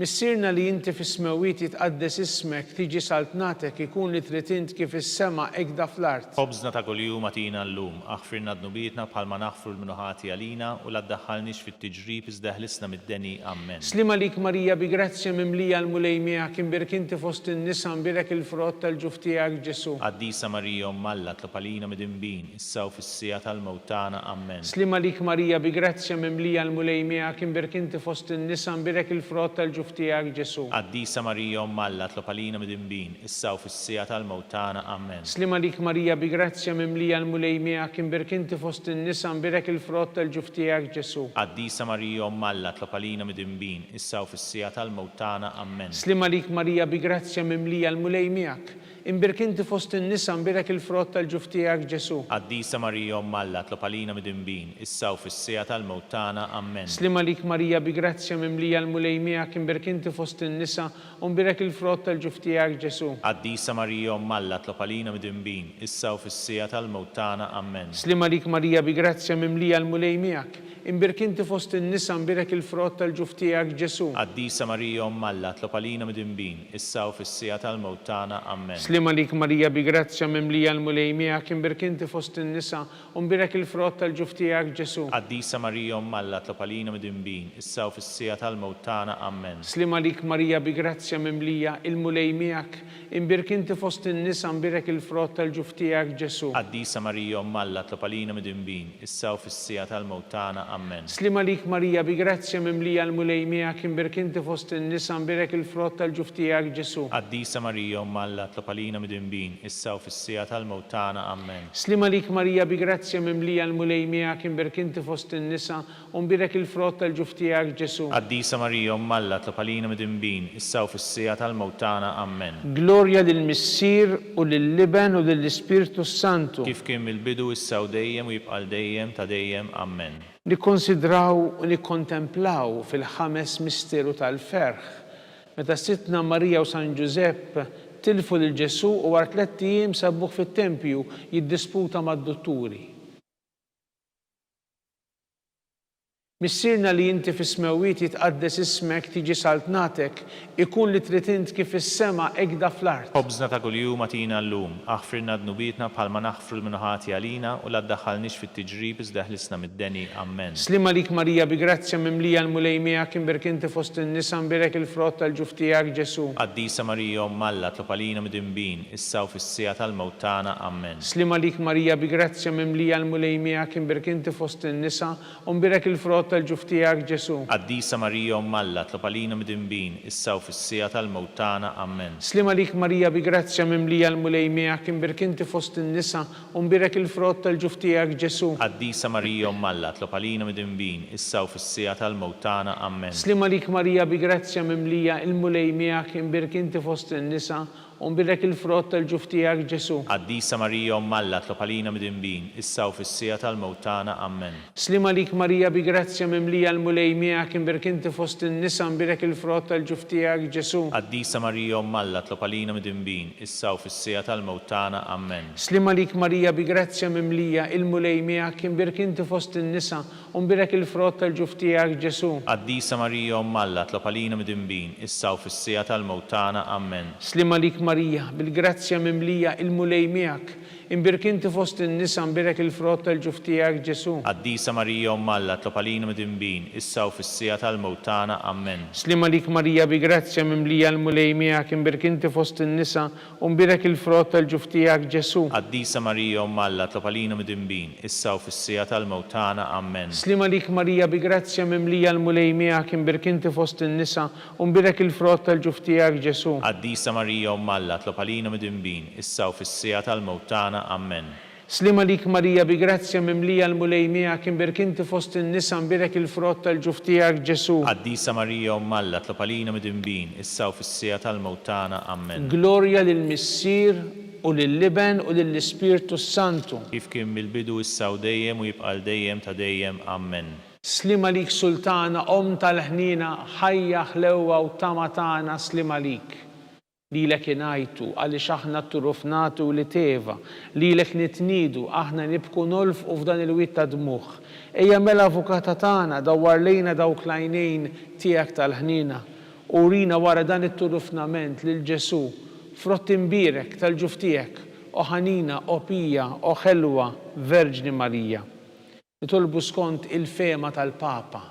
Missierna li inti fis-smewwiet jitqaddes ismek tiġi saltnatek ikun li trid int kif is-sema ikda fl-art. Ħobżna ta' kuljum atina llum, aħfrilna dnubietna bħalma naħfru l-minuħati għalina u la ddaħħalniex fit-tiġrib iżda ħlisna mid-deni. Amen. Slima lik Marija bi grazzja mimlija l-mulej miegħek imbirk inti fost in-nisa mbirek il-frott tal-ġuf tiegħek Ġesu. Qaddisa Marija Umm Alla, tlob għalina midinbin, issa u fis-sija tal-mewt tagħna. Amen. Slima lik Marija bi grazzja mimlija l-mulej miegħek imbirk inti fost in-nisa mbirek il-frott tal-ġuf tiegħek Ġesu. Qaddisa Marija Umm Alla, tlob għalina midinbin, issa u fis-sija tal-mewt tagħna. Amen. Slima lik Marija bi grazzja mimlija l-mulej miegħek imbirk inti fost in-nisa mbirek il-frott tal-ġuf tiegħek Ġesu. Qaddisa Marija Umm Alla, tlob għalina midinbin, issa u fis-sija tal-mewt tagħna. Amen. Slima lik Marija bi grazzja mimlija l-mulej miegħek imbirk inti fost in-nisa mbirek il-frott tal-ġuf tiegħek Ġesu. Qaddisa Marija Umm Alla, tlob għalina midinbin, issa u fis-sija tal-mewt tagħna. Amen. Slima lik Marija bi grazzja mimlija l-mulej miegħek imbirk inti fost in-nisa u mbirek il-frott tal-ġuf tiegħek Ġesu. Qaddisa Marija Umm Alla, tlob għalina midinbin, issa u fis-sija tal-mewt tagħna. Amen. Slima lik Marija bi grazzja mimlija l-mulej miegħek imbirk inti fost in-nisa mbirek il-frott tal-ġuf tiegħek Ġesu. Qaddisa Marija Umm Alla, tlob għalina midinbin, issa u fis-sija tal-mewt tagħna. Amen. Slima lik Marija bi grazzja mimlija l-mulej miegħek imbirk inti fost in-nisa u mbirek il-frott tal-ġuf tiegħek Ġesu. Qaddisa Marija Umm Alla tlop għalina midinbin, issa u fis-sija tal-mewt tagħna. Amen. Slima lik Marija bi grazzja mimlija il-mulej miegħek imbirk inti fost in-nisa mbirek il-frott tal-ġuf tiegħek Ġesu. Qaddisa Marija Umm Alla tlop għalina midinbin, issa u fis-sija tal-mewt tagħna. Amen. Slima lik Marija bi grazzja mimlija l-mulej miegħek imbirk inti fost in-nisa mbirek il-frott tal-ġuf tiegħek Ġesu. Qaddisa Marija Umm Alla tlop għalina midinbin, issa u fis-sija tal-mewt tagħna. Amen. Slima lik Marija bi grazzja mimlija l-mulej miegħek imbirk inti fost in-nisa u mbirek il-frott tal-ġuf tiegħek Ġesu. Qaddisa Marija Umm Alla tlop għalina midinbin, issa u fis-sija tal-mewt tagħna. Amen. Glorja lill-Missier u lill-Liben u lill-Ispirtu Santu. Kif kien mill-bidu issa u dejjem u jibqa' dejjem ta' dejjem. Amen. Nikkonsidraw u nikkontemplaw fil-ħames misteru tal-ferħ. Meta Sitna Marija u San Giuseppe tilfu lil Ġesu u wara 3 ijiem sabbuh fit-tempju jiddisputa mad-dutturi. Missierna li inti fis-smewwiet jitqaddes ismek tiġi saltnatek ikun li trid int kif is-sema ekda fl-art. Ħobżna ta' kuljum atina llum, aħfirna dnubietna bħalma naħfru l-minħati għalina u la ddaħħalniex fit-tiġrib iżda ħlisna mid-deni. Amen. Slima lik Marija bi grazzja mimlija l-mulej miegħek imbirk inti fost in-nisa mbirek il-frott tal-ġuf tiegħek Ġesu. Qaddisa Marija Umm Alla tlop għalina midinbin, issa u fis-sija tal-mewt tagħna. Amen. Slima lik Marija bi grazzja mimlija l-mulej miegħek imbirk inti fost in-nisa u mbirek il-frott tal-ġuf tiegħek Ġesu. Qaddisa Marija Umm Alla tlop għalina midinbin, issa u fis-sija tal-mewt tagħna. Amen. Slima lik Marija bi grazzja mimlija l-mulej miegħek imbirk inti fost in-nisa u mbirek il-frott tal-ġuf tiegħek Ġesu. Qaddisa Marija Umm Alla tlop għalina midinbin, issa u fis-sija tal-mewt tagħna. Amen. Slima lik Marija bi grazzja mimlija l-mulej miegħek imbirk inti fost in-nisa u mbirek il-frott tal-ġuf tiegħek Ġesu. Qaddisa Marija Umm Alla tlop għalina midinbin, issa u fis-sija tal-mewt tagħna. Amen. Slima lik Marija bi grazzja mimlija l-mulej miegħek imbirk inti fost in-nisa mbirek il-frott tal-ġuf tiegħek Ġesu. Qaddisa Marija Umm Alla tlop għalina midinbin, issa u fis-sija tal-mewt tagħna. Amen. Slima lik Marija bi grazzja mimlija l-mulej miegħek imbirk inti fost in-nisa u mbirek il-frott tal-ġuf tiegħek Ġesu. Qaddisa Marija Umm Alla tlop għalina midinbin, issa u fis-sija tal-mewt tagħna. Amen. Slima lik Marija bil-grazzja mimlija l-mulej miegħek imbirk inti fost in-nisa mbirek il-frott tal-ġuf tiegħek Ġesu. Qaddisa Marija Umm Alla tlop għalina midinbin, issa u fis-sija tal-mewt tagħna. Amen. Slima lik Marija bi grazzja mimlija l-mulej miegħek imbirk inti fost in-nisa u mbirek il-frott tal-ġuf tiegħek Ġesu. Qaddisa Marija Umm Alla tlop għalina midinbin, issa u fis-sija tal-mewt tagħna. Amen. Slima lik Marija bi grazzja mimlija l-mulej miegħek imbirk inti fost in-nisa u mbirek il-frott tal-ġuf tiegħek Ġesu. Qaddisa Marija Umm Alla tlop għalina midinbin, issa u fis-sija tal-mewt tagħna. Amen. Slima lik Marija bi grazzja mimlija l-mulej miegħek imbirk inti fost in-nisa mbirek il-frott tal-ġuf tiegħek Ġesu. Qaddisa Marija Umm Alla tlop għalina midinbin, issa u fis-sija tal-mewt tagħna. Amen. Glorja lill-Missier u lill-Liben u lill-Ispirtu Santu. Kif kien mill-bidu issa u dejjem u jibqa' dejjem ta' dejjem. Amen. Slima lik Sultana Om tal-ħnina ħajja ħlewwa u tama tagħna slima lik. Lilek ingħajtu għaliex aħna turufnatu li teva, lilek nitniedu aħna nibku nolfqu f'dan il-witt ta' dmuħ. Ejja mela avukata tagħna dawwar lejna dawk l-għajnejn tiegħek tal-ħnina u rina wara dan it-turufnament lil Ġesu frott imbirek tal-ġuf tiegħek o ħanina o pija o ħelwa Verġni Marija. Nitolbu skont il-fema tal-Papa.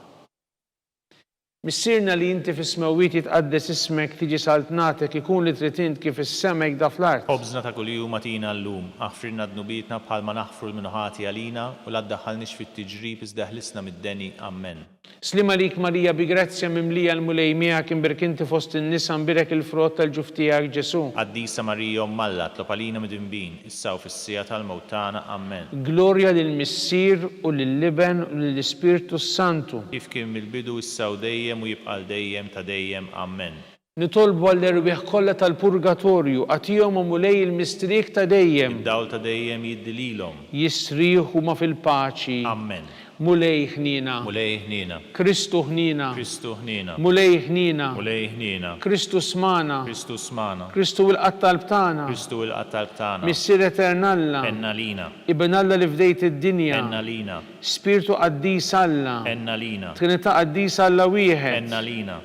Missierna li inti fis-smewwiet jitqaddes ismek tiġi saltnatek ikun li trid int kif is-sema ekda fl-art. Ħobżna ta' kuljum atina llum, aħfirna dnubietna bħalma naħfru l-minħati għalina u la ddaħħalniex fit-tiġrib iżda ħlisna mid-deni. Amen. Slima lik Marija bi grazzja mimlija l-mulej miegħek imbirk inti fost in-nisa mbirek il-frott tal-ġuf tiegħek Ġesu. Qaddisa Marija Umm Alla tlop għalina midinbin, issa u fis-sija tal-mewt tagħna. Amen. Glorja lill-Missier u lill-Liben u lill-Ispirtu Santu. Kif kien mill-bidu issa u dejjem u jibqa' dejjem ta' dejjem. Amen. Nitolbu għall-erbieħ kollha tal-purgatorju għatihom mulej il-mistriek ta' dejjem. Id-dawl ta' dejjem jiddililhom. Jisrieħu ma fil-paċi. Amen. Mulej ħnina. Mulej ħnina. Kristu ħnina. Kristu ħnina. Mulej ħnina. Mulej ħnina. Kristu smana. Kristu smana. Kristu il-qattal btana. Kristu il-qattal btana. Missier Eternalla. Enna lina. Ibn Alla li fdejt id-dinja. Enna lina. Spiritu qaddis Alla. Enna lina. Trinità qaddis Alla wieħed. Enna lina.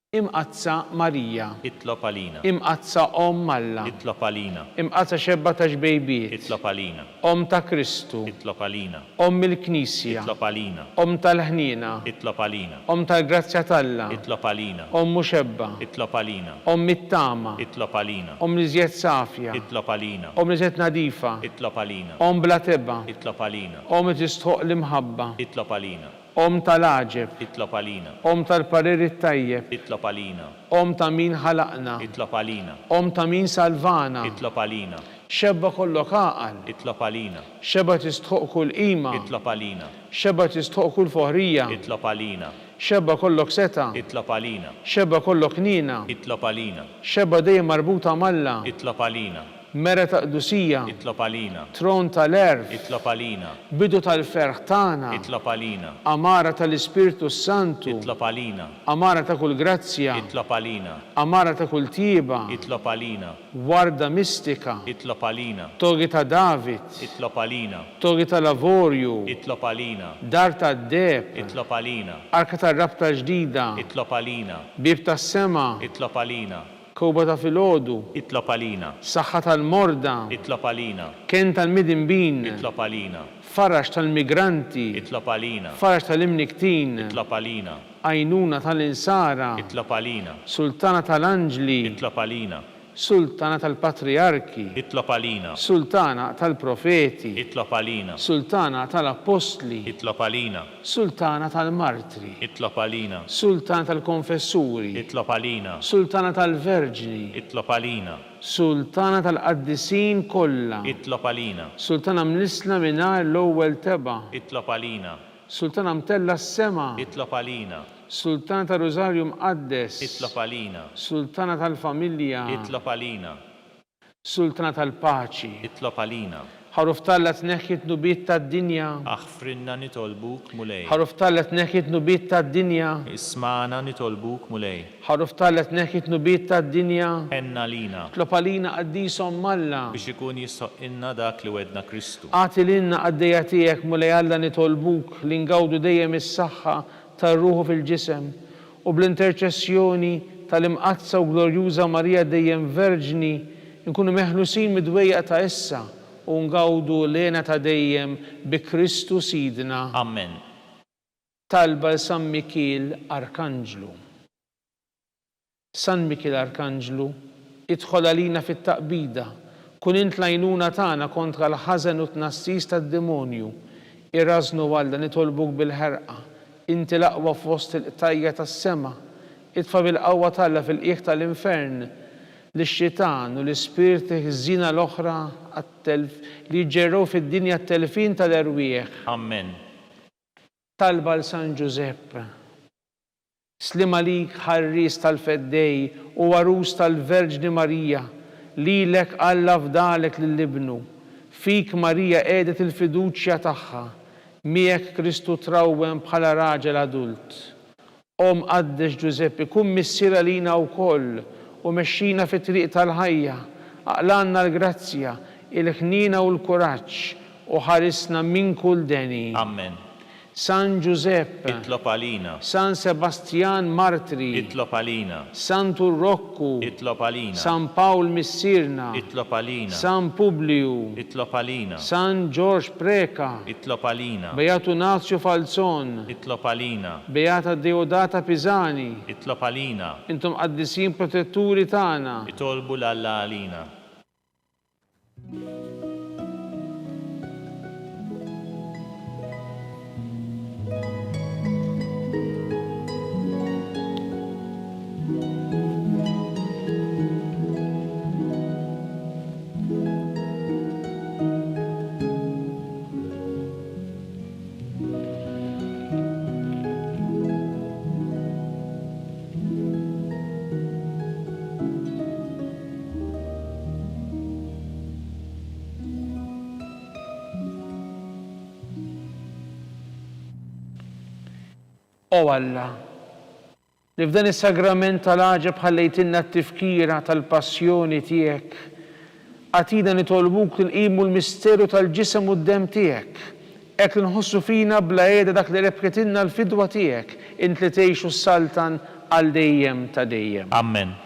Imqazza Marija. Itlob għalina. Imqazza Malla. Itlob għalina. Imqazza xebba ta' ġbejbiet. Itlob għalina. Ta' Kristu. Itlob għalina. Il-Knisja. Itlob għalina. Tal-ħnina. Itlob għalina. Tal-Grazzja Talla. Itlob għalina. Muxebba. Itlob għalina. Mit-tama. Itlob għalina. Liżjed safja. Itlob għalina. Liżjed nadifa. Itlob għalina. Bla tebba. Itlob għalina. Tistħoq l-imħabba. Itlob għalina. Tal-aġeb. Itlob għalina. Tal-parir it-tajjeb. Itlob għalina. Ta' min ħalaqna. Itlob għalina. Ta' min salvana. Itlob għalina. Xebba kollok għaqal. Itlob għalina. Xebba tistħoq kull qima. Itlob għalina. Xebba tistħoq kull foħrija. Itlob għalina. Xebba kollok seta. Itlob għalina. Xebba kollok nina. Itlob għalina. Xebba dejjem marbuta Malla. Itlob għalina. Mera ta' qdusija. Itlob għalina. Tron tal-erf. Itlob għalina. Bidu tal-ferħ tagħna. Itlob għalina. Amara tal-Ispirtu Santu. Itlob għalina. Amara ta' kull grazzja. Itlob għalina. Amara ta' kull tieba. Itlob għalina. Warda mistika. Itlob għalina. Togi ta' David. Itlob għalina. Togi ta' lavorju. Itlob għalina. Dar ta' deb. Itlob għalina. Arka ta' rabta ġdida. Itlob għalina. Bib ta' sema. Itlob għalina. Kowba ta' filodu. Itlob għalina. Saħħa tal-morda. Itlob għalina. Ken tal-midinbin. Itlob għalina. Farax tal-migranti. Itlob għalina. Farax tal-imniktin. Itlob għalina. Għajnuna tal-insara. Itlob għalina. Sultana tal-anġli. Itlob għalina. Sultana tal-patriarki. Itlob għalina. Sultana tal-profeti. Itlob għalina. Sultana tal-apostli. Itlob għalina. Sultana tal-martri. Itlob għalina. Sultana tal-konfessuri. Itlob għalina. Sultana tal-verġni. Itlob għalina. Sultana tal-qaddisin kollha. Itlob għalina. Sultana mnisla mingħajr l-ewwel teba. Itlob għalina. Sultana mtella s-sema. Itlob għalina. Sultana tal-Rożarju Mqaddes. Itlob għalina. Sultana tal-familja. Itlob għalina. Sultana tal-paċi. Itlob għalina. Ħaruf talla tneħħit nubiet tad-dinja. Aħfrinna nitolbuk mulej. Ħaruf talla tneħħit nubiet tad-dinja. Ismana nitolbuk mulej. Ħaruf talla tneħħit nubiet tad-dinja. Enna lina. Tlob għalina qaddisom Malla. Biex ikun jissoqinna dak li wedna Kristu. Għati l-inna għaddejja tiegħek mulej Alla nitolbuk li ngawdu dejjem is-saħħa tar-ruħu fil-ġisem u bl-interċessjoni tal-imqazza u glorjuża Marija dejjem verġni nkunu meħlusin mid-dwejja ta' issa u ngawdu lena ta' dejjem bi Kristu Sidna. Amen. Talba San Mikil Arkanġlu. San Mikil Arkanġlu, idħol għalina fit-taqbida, kun int lajnuna tagħna kontra l-ħażen u tnassis tad-demonju, irrażnu Alla nitolbuk bil-ħerqa. Inti l-aqwa fost il-qtajja tas-sema, idfa bil-qawwa talla fil-qiegħ tal-infern l-xitan u l-ispirti ħżina l-oħra li ġerrew fid-dinja t-telfin tal-erwieħ. Amen. Talba l-San Giuseppe, slim għalik ħarris tal-feddej u warus tal-Verġni Marija, lilek Alla fdalek lill-ibnu, fik Marija qiegħdet il-fiduċja tagħha. Miegħek Kristu trawwem bħala raġel adult. Qaddex Giuseppe, kun missiera lina wkoll u mexxina fit-triq tal-ħajja, aqlanna l-grazzja, il-ħnina u l-kuraġġ u ħarisna minn kull deni. Amen. San Giuseppe, Itlob għalina. San Sebastian Martri, Itlob għalina. San Turrokku, Itlob għalina. San Paul Missirna, Itlob għalina. San Publiu, Itlob għalina. San George Preka, Itlob għalina. Beatu Nazio Falzon, Itlob għalina. Beata Deodata Pisani, Itlob għalina. intom qaddisin protetturi tagħna. Itolbu l-Alla għalina. O Alla, li f'dan is-sagrament tal-għaġeb ħallejtilna t-tifkira tal-passjoni tiegħek, għatina nitolbuk tilqimu l-misteru tal-ġisem u d-dem tiegħek, hekk li nħossu fina bla qiegħda dak li rebħetilna l-fidwa tiegħek, int li tgħixu s-saltan għal dejjem ta' dejjem. Amen.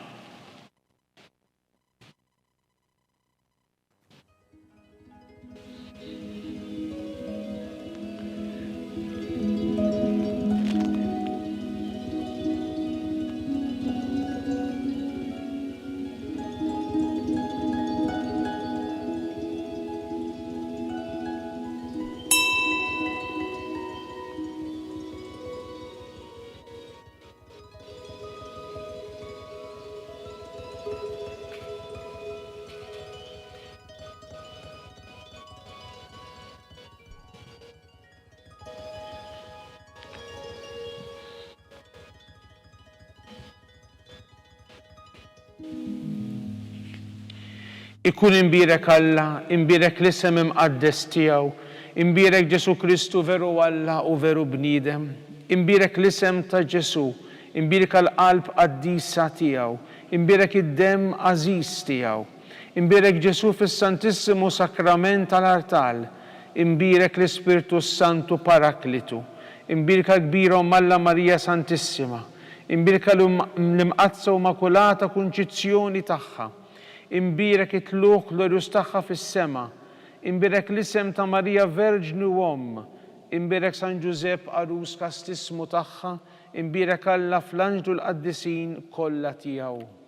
Ikun imbirek Alla, imbirek l-isem imqaddes tiegħu, imbirek Ġesu Kristu veru Alla u veru bniedem, imbirek l-isem ta' Ġesu, imbirek l-qalb qaddisa tiegħu, imbirek id-dem għażiż tiegħu, imbirek Ġesu fis-Santissimu Sakrament tal-Artal, imbirek l-Ispirtu Santu Paraklitu, imbirek kbirhom Alla Marija Santissima, imbirek l-imqazza u makulata kunċizzjoni tagħha, imbirek it-tluq glorjus tagħha fis-sema, imbirek l-isem ta' Marija Verġni u Omm, imbirek San Ġusepp Arus kastismu tagħha, imbirek Alla fl-anġlu l-qaddisin kollha tiegħu.